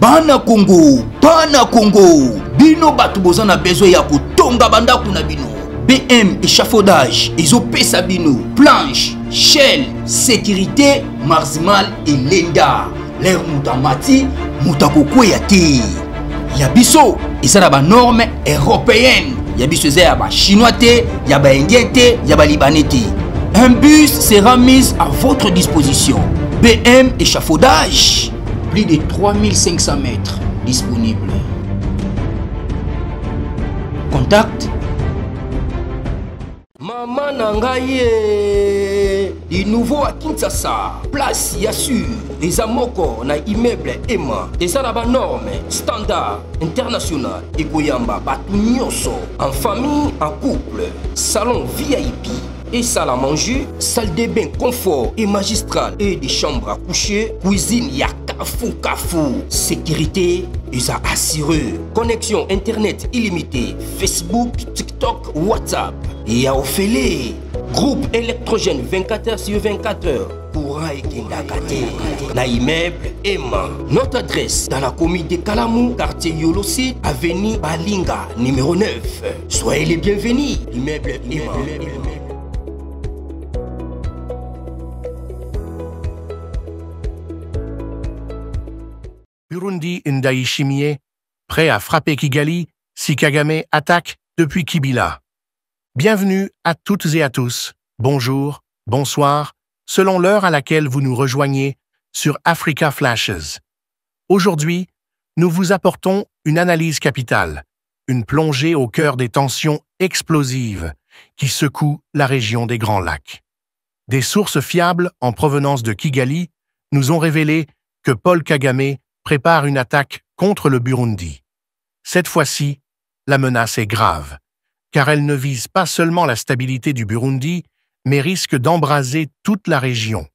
Bana Congo, bino batu boza na besoin ya kotonga bandaku na bino. BM échafaudage, ezopesa bino, planche, shell, sécurité, marzimal et lenda. L'air mutamati, mutakokwea te. Yabiso, ezala ba norme européenne. Yabiso ezala ba chinois te, ya ba indien te, ya ba libanais te. Un bus sera mis à votre disposition. BM échafaudage, plus de 3500 mètres disponibles. Contact Maman Nangaye, du nouveau à Kinshasa, place Yassur, les amoko na immeuble Emma, des arabes normes, standard, international, et Goyamba, Batunyoso, en famille, en couple, salon VIP. Et salle à manger, salle de bain confort et magistral et des chambres à coucher, cuisine kafou, sécurité, ils a assuré. Connexion internet illimitée, Facebook, TikTok, WhatsApp. Et à Ophélie, groupe électrogène 24h/24h. Courant et Kindakate. Na immeuble Emma. Notre adresse dans la commune de Kalamou, quartier Yolosid, avenue Balinga, numéro 9. Soyez les bienvenus. Immeuble Emma. Burundi Ndayishimiye, prêt à frapper Kigali si Kagame attaque depuis Kibila. Bienvenue à toutes et à tous, bonjour, bonsoir, selon l'heure à laquelle vous nous rejoignez sur Africa Flashes. Aujourd'hui, nous vous apportons une analyse capitale, une plongée au cœur des tensions explosives qui secouent la région des Grands Lacs. Des sources fiables en provenance de Kigali nous ont révélé que Paul Kagame prépare une attaque contre le Burundi. Cette fois-ci, la menace est grave, car elle ne vise pas seulement la stabilité du Burundi, mais risque d'embraser toute la région.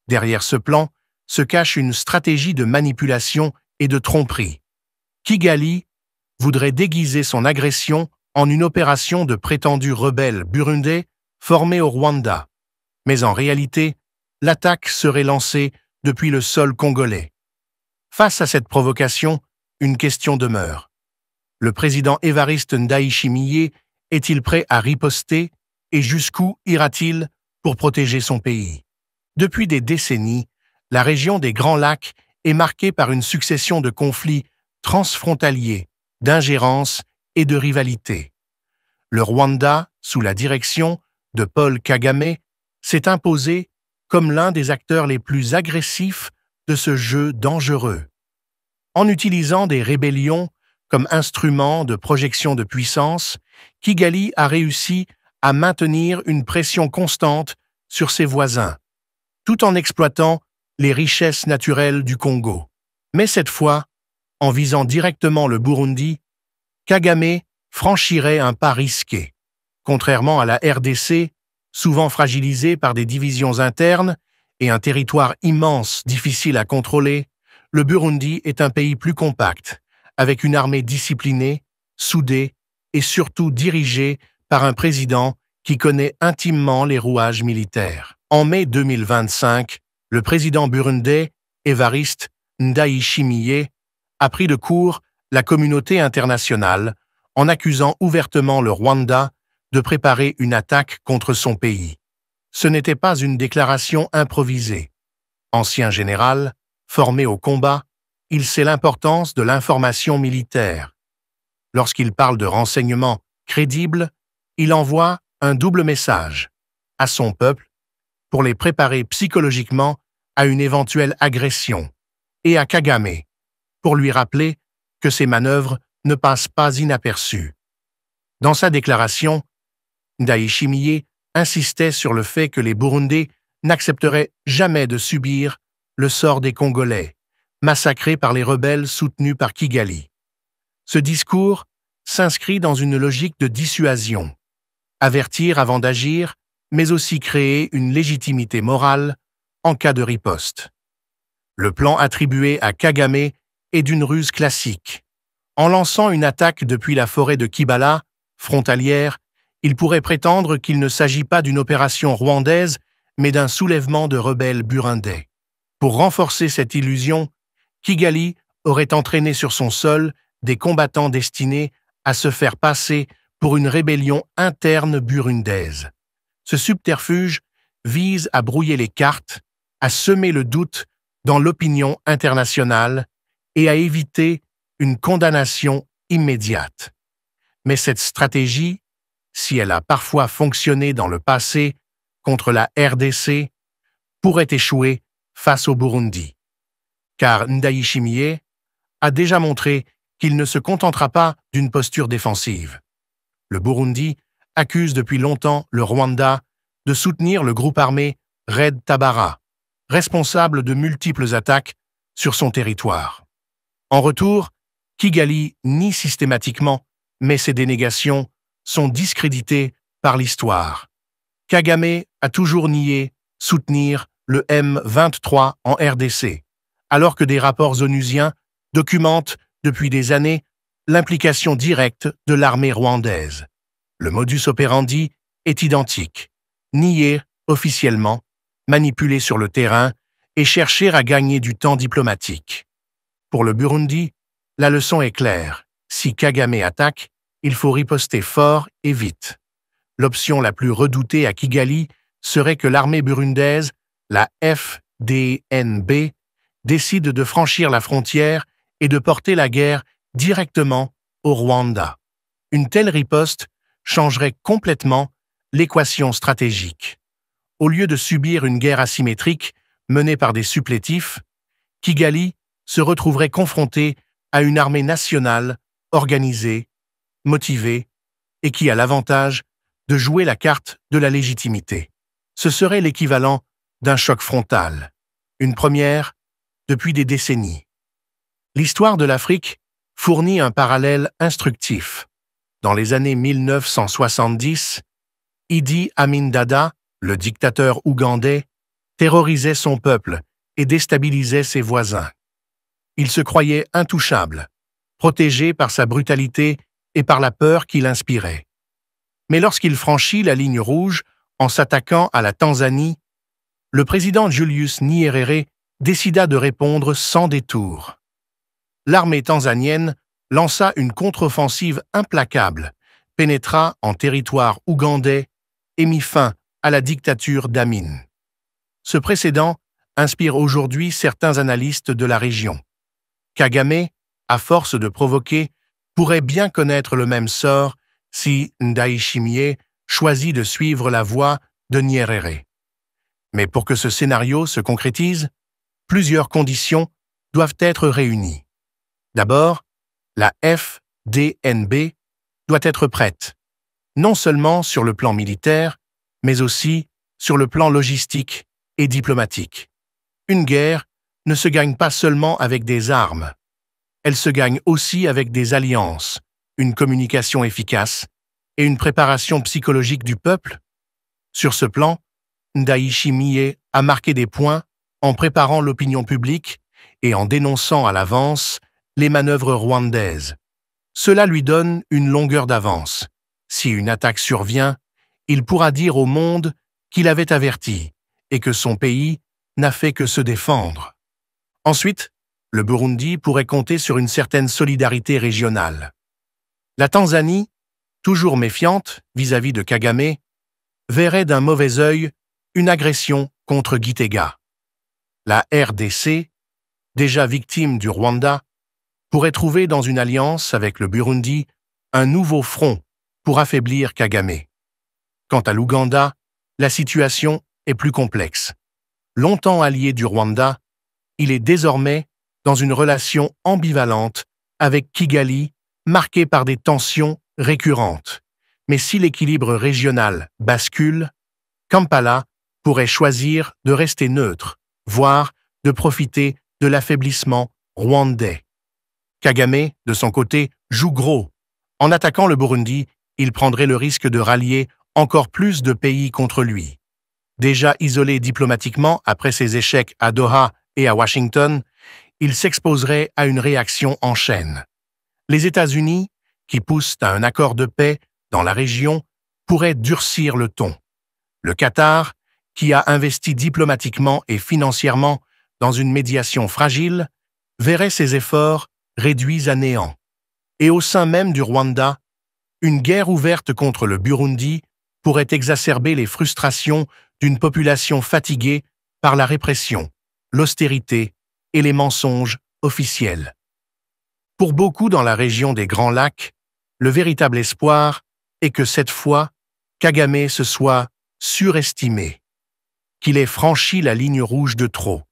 Derrière ce plan se cache une stratégie de manipulation et de tromperie. Kigali voudrait déguiser son agression en une opération de prétendus rebelles burundais formés au Rwanda. Mais en réalité, l'attaque serait lancée depuis le sol congolais. Face à cette provocation, une question demeure. Le président Évariste Ndayishimiye est-il prêt à riposter et jusqu'où ira-t-il pour protéger son pays? Depuis des décennies, la région des Grands Lacs est marquée par une succession de conflits transfrontaliers, d'ingérence et de rivalité. Le Rwanda, sous la direction de Paul Kagame, s'est imposé comme l'un des acteurs les plus agressifs de ce jeu dangereux. En utilisant des rébellions comme instrument de projection de puissance, Kigali a réussi à maintenir une pression constante sur ses voisins, tout en exploitant les richesses naturelles du Congo. Mais cette fois, en visant directement le Burundi, Kagame franchirait un pas risqué. Contrairement à la RDC, souvent fragilisée par des divisions internes et un territoire immense difficile à contrôler, le Burundi est un pays plus compact, avec une armée disciplinée, soudée et surtout dirigée par un président qui connaît intimement les rouages militaires. En mai 2025, le président burundais, Évariste Ndayishimiye, a pris de court la communauté internationale en accusant ouvertement le Rwanda de préparer une attaque contre son pays. Ce n'était pas une déclaration improvisée. Ancien général, formé au combat, il sait l'importance de l'information militaire. Lorsqu'il parle de renseignements crédibles, il envoie un double message à son peuple pour les préparer psychologiquement à une éventuelle agression et à Kagame pour lui rappeler que ces manœuvres ne passent pas inaperçues. Dans sa déclaration, Ndayishimiye insistait sur le fait que les Burundais n'accepteraient jamais de subir le sort des Congolais, massacrés par les rebelles soutenus par Kigali. Ce discours s'inscrit dans une logique de dissuasion, avertir avant d'agir, mais aussi créer une légitimité morale en cas de riposte. Le plan attribué à Kagame est d'une ruse classique. En lançant une attaque depuis la forêt de Kibala, frontalière, il pourrait prétendre qu'il ne s'agit pas d'une opération rwandaise, mais d'un soulèvement de rebelles burundais. Pour renforcer cette illusion, Kigali aurait entraîné sur son sol des combattants destinés à se faire passer pour une rébellion interne burundaise. Ce subterfuge vise à brouiller les cartes, à semer le doute dans l'opinion internationale et à éviter une condamnation immédiate. Mais cette stratégie, si elle a parfois fonctionné dans le passé contre la RDC, pourrait échouer face au Burundi. Car Ndayishimiye a déjà montré qu'il ne se contentera pas d'une posture défensive. Le Burundi accuse depuis longtemps le Rwanda de soutenir le groupe armé Red Tabara, responsable de multiples attaques sur son territoire. En retour, Kigali nie systématiquement, mais ses dénégations sont discréditées par l'histoire. Kagame a toujours nié soutenir le M23 en RDC, alors que des rapports onusiens documentent depuis des années l'implication directe de l'armée rwandaise. Le modus operandi est identique: nier officiellement, manipuler sur le terrain et chercher à gagner du temps diplomatique. Pour le Burundi, la leçon est claire: si Kagame attaque, il faut riposter fort et vite. L'option la plus redoutée à Kigali serait que l'armée burundaise, la FDNB, décide de franchir la frontière et de porter la guerre directement au Rwanda. Une telle riposte changerait complètement l'équation stratégique. Au lieu de subir une guerre asymétrique menée par des supplétifs, Kigali se retrouverait confronté à une armée nationale organisée, motivée et qui a l'avantage de jouer la carte de la légitimité. Ce serait l'équivalent d'un choc frontal, une première depuis des décennies. L'histoire de l'Afrique fournit un parallèle instructif. Dans les années 1970, Idi Amin Dada, le dictateur ougandais, terrorisait son peuple et déstabilisait ses voisins. Il se croyait intouchable, protégé par sa brutalité et par la peur qu'il inspirait. Mais lorsqu'il franchit la ligne rouge en s'attaquant à la Tanzanie, le président Julius Nyerere décida de répondre sans détour. L'armée tanzanienne lança une contre-offensive implacable, pénétra en territoire ougandais et mit fin à la dictature d'Amin. Ce précédent inspire aujourd'hui certains analystes de la région. Kagame, à force de provoquer, pourrait bien connaître le même sort si Ndayishimiye choisit de suivre la voie de Nyerere. Mais pour que ce scénario se concrétise, plusieurs conditions doivent être réunies. D'abord, la FDNB doit être prête, non seulement sur le plan militaire, mais aussi sur le plan logistique et diplomatique. Une guerre ne se gagne pas seulement avec des armes. Elle se gagne aussi avec des alliances, une communication efficace et une préparation psychologique du peuple. Sur ce plan, Ndayishimiye a marqué des points en préparant l'opinion publique et en dénonçant à l'avance les manœuvres rwandaises. Cela lui donne une longueur d'avance. Si une attaque survient, il pourra dire au monde qu'il avait averti et que son pays n'a fait que se défendre. Ensuite, le Burundi pourrait compter sur une certaine solidarité régionale. La Tanzanie, toujours méfiante vis-à-vis de Kagame, verrait d'un mauvais œil une agression contre Gitega. La RDC, déjà victime du Rwanda, pourrait trouver dans une alliance avec le Burundi un nouveau front pour affaiblir Kagame. Quant à l'Ouganda, la situation est plus complexe. Longtemps allié du Rwanda, il est désormais dans une relation ambivalente avec Kigali, marquée par des tensions récurrentes. Mais si l'équilibre régional bascule, Kampala pourrait choisir de rester neutre, voire de profiter de l'affaiblissement rwandais. Kagame, de son côté, joue gros. En attaquant le Burundi, il prendrait le risque de rallier encore plus de pays contre lui. Déjà isolé diplomatiquement après ses échecs à Doha et à Washington, il s'exposerait à une réaction en chaîne. Les États-Unis, qui poussent à un accord de paix dans la région, pourraient durcir le ton. Le Qatar, qui a investi diplomatiquement et financièrement dans une médiation fragile, verrait ses efforts réduits à néant. Et au sein même du Rwanda, une guerre ouverte contre le Burundi pourrait exacerber les frustrations d'une population fatiguée par la répression, l'austérité et les mensonges officiels. Pour beaucoup dans la région des Grands Lacs, le véritable espoir est que cette fois, Kagame se soit surestimé, qu'il ait franchi la ligne rouge de trop.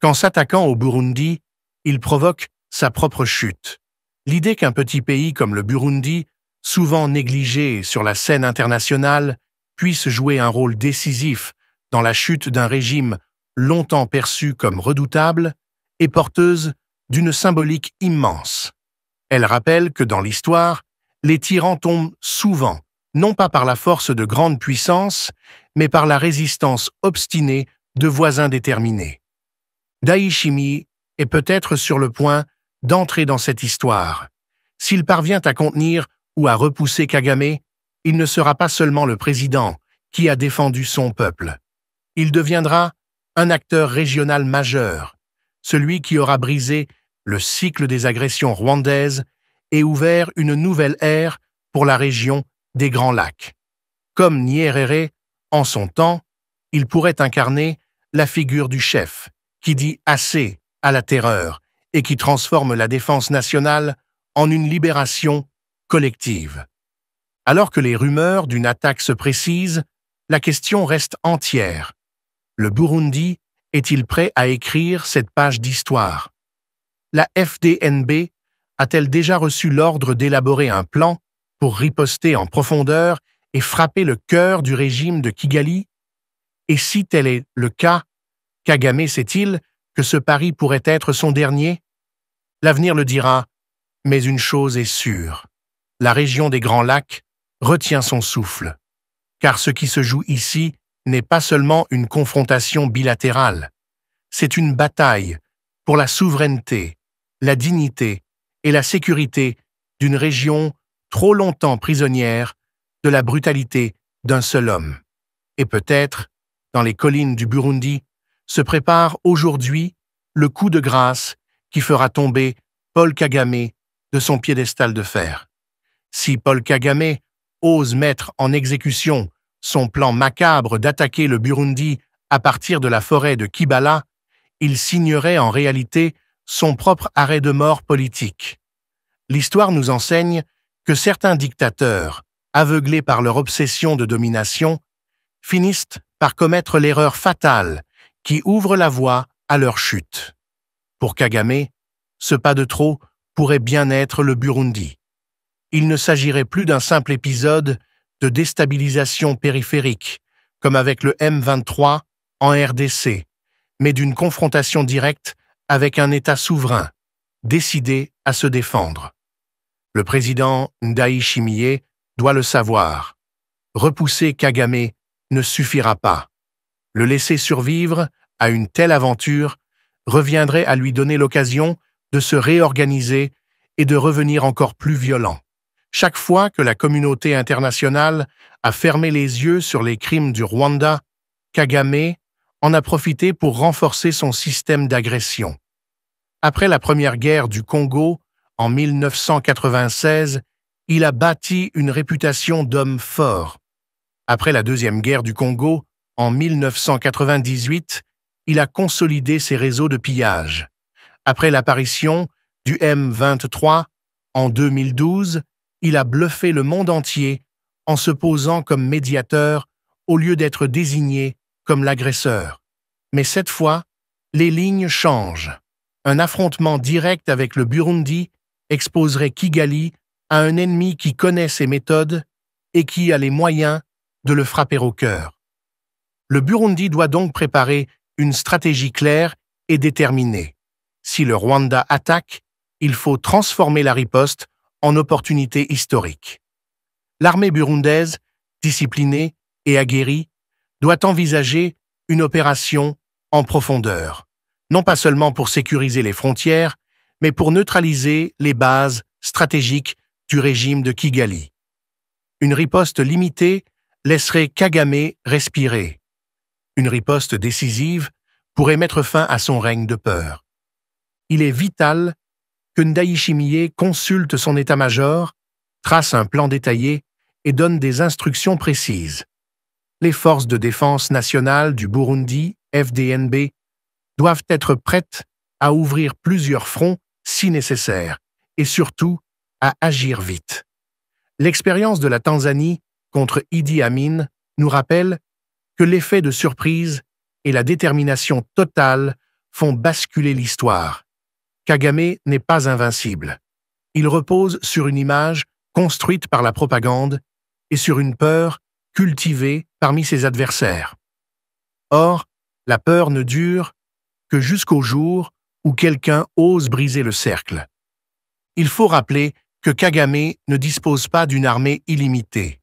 Qu'en s'attaquant au Burundi, il provoque sa propre chute. L'idée qu'un petit pays comme le Burundi, souvent négligé sur la scène internationale, puisse jouer un rôle décisif dans la chute d'un régime longtemps perçu comme redoutable, est porteuse d'une symbolique immense. Elle rappelle que dans l'histoire, les tyrans tombent souvent, non pas par la force de grandes puissances, mais par la résistance obstinée de voisins déterminés. Ndayishimiye est peut-être sur le point d'entrer dans cette histoire. S'il parvient à contenir ou à repousser Kagame, il ne sera pas seulement le président qui a défendu son peuple. Il deviendra un acteur régional majeur, celui qui aura brisé le cycle des agressions rwandaises et ouvert une nouvelle ère pour la région des Grands Lacs. Comme Nyerere, en son temps, il pourrait incarner la figure du chef, qui dit assez à la terreur et qui transforme la défense nationale en une libération collective. Alors que les rumeurs d'une attaque se précisent, la question reste entière. Le Burundi est-il prêt à écrire cette page d'histoire? La FDNB a-t-elle déjà reçu l'ordre d'élaborer un plan pour riposter en profondeur et frapper le cœur du régime de Kigali? Et si tel est le cas, Kagame sait-il que ce pari pourrait être son dernier? L'avenir le dira, mais une chose est sûre. La région des Grands Lacs retient son souffle. Car ce qui se joue ici n'est pas seulement une confrontation bilatérale. C'est une bataille pour la souveraineté, la dignité et la sécurité d'une région trop longtemps prisonnière de la brutalité d'un seul homme. Et peut-être, dans les collines du Burundi, se prépare aujourd'hui le coup de grâce qui fera tomber Paul Kagame de son piédestal de fer. Si Paul Kagame ose mettre en exécution son plan macabre d'attaquer le Burundi à partir de la forêt de Kibala, il signerait en réalité son propre arrêt de mort politique. L'histoire nous enseigne que certains dictateurs, aveuglés par leur obsession de domination, finissent par commettre l'erreur fatale qui ouvre la voie à leur chute. Pour Kagame, ce pas de trop pourrait bien être le Burundi. Il ne s'agirait plus d'un simple épisode de déstabilisation périphérique, comme avec le M23 en RDC, mais d'une confrontation directe avec un État souverain, décidé à se défendre. Le président Ndayishimiye doit le savoir. Repousser Kagame ne suffira pas. Le laisser survivre à une telle aventure reviendrait à lui donner l'occasion de se réorganiser et de revenir encore plus violent. Chaque fois que la communauté internationale a fermé les yeux sur les crimes du Rwanda, Kagame en a profité pour renforcer son système d'agression. Après la première guerre du Congo, en 1996, il a bâti une réputation d'homme fort. Après la deuxième guerre du Congo, en 1998, il a consolidé ses réseaux de pillage. Après l'apparition du M23, en 2012, il a bluffé le monde entier en se posant comme médiateur au lieu d'être désigné comme l'agresseur. Mais cette fois, les lignes changent. Un affrontement direct avec le Burundi exposerait Kigali à un ennemi qui connaît ses méthodes et qui a les moyens de le frapper au cœur. Le Burundi doit donc préparer une stratégie claire et déterminée. Si le Rwanda attaque, il faut transformer la riposte en opportunité historique. L'armée burundaise, disciplinée et aguerrie, doit envisager une opération en profondeur, non pas seulement pour sécuriser les frontières, mais pour neutraliser les bases stratégiques du régime de Kigali. Une riposte limitée laisserait Kagame respirer. Une riposte décisive pourrait mettre fin à son règne de peur. il est vital que Ndayishimiye consulte son état-major, trace un plan détaillé et donne des instructions précises. Les forces de défense nationale du Burundi, FDNB, doivent être prêtes à ouvrir plusieurs fronts si nécessaire, et surtout à agir vite. L'expérience de la Tanzanie contre Idi Amin nous rappelle que l'effet de surprise et la détermination totale font basculer l'histoire. Kagame n'est pas invincible. Il repose sur une image construite par la propagande et sur une peur cultivée parmi ses adversaires. Or, la peur ne dure que jusqu'au jour où quelqu'un ose briser le cercle. Il faut rappeler que Kagame ne dispose pas d'une armée illimitée.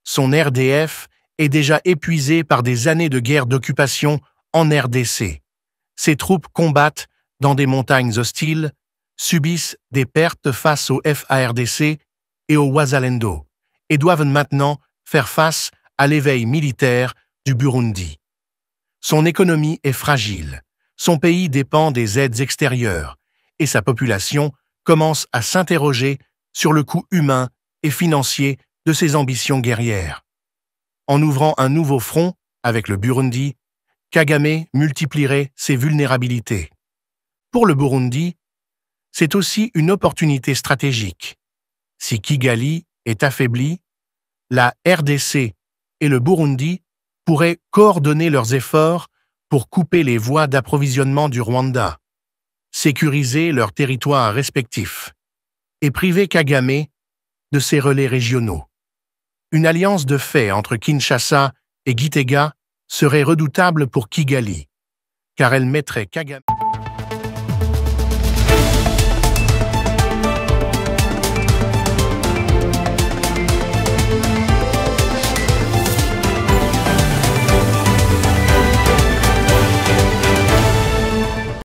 Son RDF est déjà épuisé par des années de guerre d'occupation en RDC. Ses troupes combattent dans des montagnes hostiles, subissent des pertes face au FARDC et au Wazalendo, et doivent maintenant faire face à l'éveil militaire du Burundi. Son économie est fragile, son pays dépend des aides extérieures, et sa population commence à s'interroger sur le coût humain et financier de ses ambitions guerrières. En ouvrant un nouveau front avec le Burundi, Kagame multiplierait ses vulnérabilités. Pour le Burundi, c'est aussi une opportunité stratégique. Si Kigali est affaibli, la RDC et le Burundi pourraient coordonner leurs efforts pour couper les voies d'approvisionnement du Rwanda, sécuriser leurs territoires respectifs et priver Kagame de ses relais régionaux. Une alliance de fait entre Kinshasa et Gitega serait redoutable pour Kigali, car elle mettrait Kagame